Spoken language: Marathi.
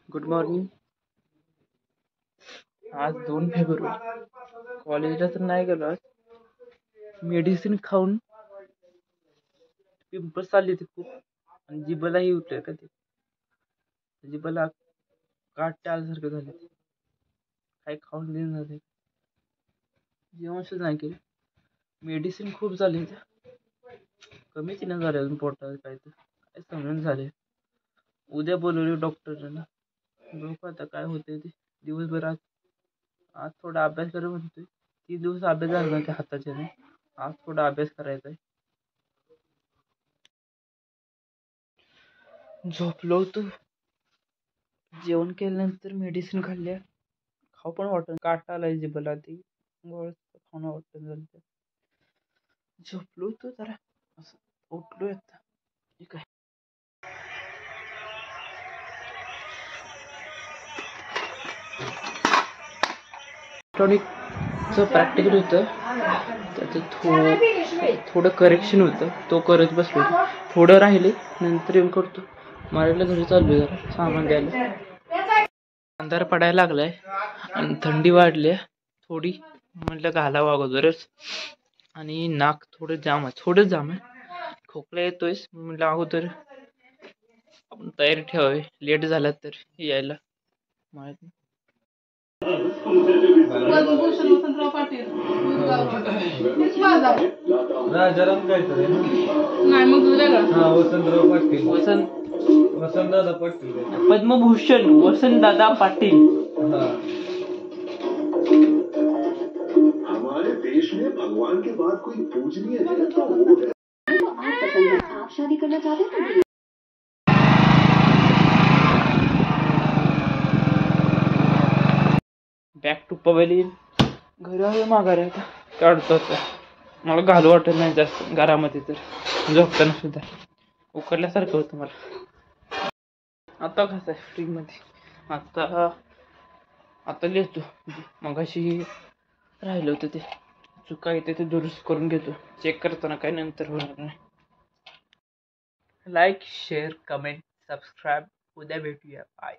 Good morning. आज 2 फेब्रुवारी. कॉलेजला तर नाही गेलो आज. मेडिसिन खाऊन पिंपल्स आले ते खूप आणि जिभेलाही उठले का ते. जिभेला काटे आल्यासारखं झाले. काही खाऊन देणं झाले. जेवण सुद्धा नाही केलं. मेडिसिन खूप झाली. कमीच नाही झाले अजून पोटात काय तर काय समजून झाले. उद्या बोलवले डॉक्टरने. बघू आता काय होते ते. दिवसभर आज थोडा अभ्यास कर म्हणतोय. 3 दिवस अभ्यास झाला नाही हाताच्याने. आज थोडा अभ्यास करायचा आहे. झोपलो होतो. जेवण केल्यानंतर मेडिसिन खाल्ल्या. खाऊ पण वाटत. काटा आलाय जिभेला ती गोळ खाऊन वाटत झालं. झोपलो होतो जरा असं उठलोय आता. ठीक आहे. इलेक्ट्रॉनिकचं प्रॅक्टिकल होतं. त्याचं थोडं करेक्शन होतं. तो करत बसलो. थोडं राहिले नंतर येऊन करतो. मारायला घरी चाललोय जरा सामान द्यायला. अंधार पडायला लागलाय आणि थंडी वाढली थोडी. म्हटलं घालावं अगोदरच. आणि नाक थोडं जाम आहे. खोकला येतोय. म्हटलं अगोदर आपण तयारी ठेवावी. लेट झाला तर यायला माहित नाही. वसंतराव पाटील राजाराम काहीतरी नाही मग वसंतराव पाटील वसंतदादा पाटील पद्मभूषण वसंतदादा पाटील. हमारे देश में भगवान के बाद कोई पूजनीय है तो वो है। आप शादी करना चाहते हैं? Back to pavilion. घरी माघारी आता काढतो आता. मला घालू वाटत नाही जास्त घरामध्ये तर झोपताना सुद्धा उकडल्यासारखं होतं मला. आता कसं आहे फ्री मध्ये. आता लिहितो. मगाशी राहिलं होतं ते चुका येते ते दुरुस्त करून घेतो. चेक करताना काय नंतर होणार नाही. Like share comment subscribe. उद्या भेटूया. बाय.